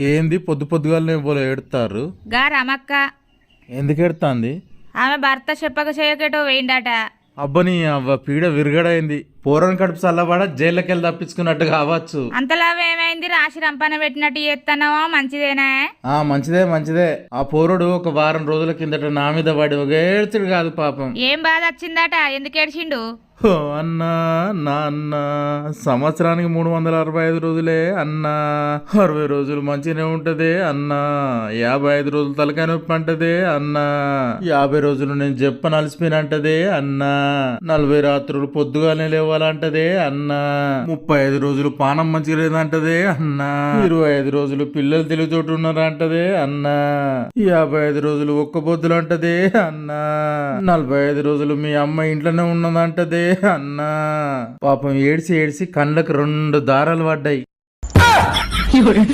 ఏంది పొద్దు పొద్దుగాలనే పోలే ఏడుతారు? గా రమక్క ఎందుకు ఏడుతాంది? ఆమె భర్త చెప్పక చేయకటో వేయిండట. అబ్బని అవ్వ పీడ విరగడైంది. పోరని కడుపు చల్లబడ జైల్లోకెళ్ళి తప్పించుకున్నట్టు కావచ్చు. అంతలా ఏమైంది? రాశి రంపన పెట్టినట్టు చేస్తున్నావా? మంచిదేనా? మంచిదే మంచిదే. ఆ పోరుడు ఒక వారం రోజుల కిందట నా మీద పడి ఒక ఏడ్చుడు కాదు పాపం. ఏం బాధ వచ్చిందట? ఎందుకు ఏడ్చిండు? ఓ అన్నా నా అన్న సంవత్సరానికి 365 రోజులే అన్నా. 60 రోజులు మంచిగానే ఉంటదే అన్నా. 55 రోజులు తలకాయ నొప్పి అంటదే అన్నా. 50 రోజులు నేను చెప్పని అలసిపోయినంటదే అన్నా. 40 రాత్రులు పొద్దుగానే లేవాలంటదే అన్నా. 35 రోజులు పానం మంచిగా లేదంటదే అన్నా. 25 రోజులు పిల్లలు తెలివితోటి ఉన్నారంటదే అన్నా. 55 రోజులు ఒక్క పొద్దులు అంటదే అన్నా. 45 రోజులు మీ అమ్మ ఇంట్లోనే ఉన్నదంటదే అన్నా. పాపం ఏడ్చి ఏడ్చి కళ్ళకు 2 దారాలు పడ్డాయి.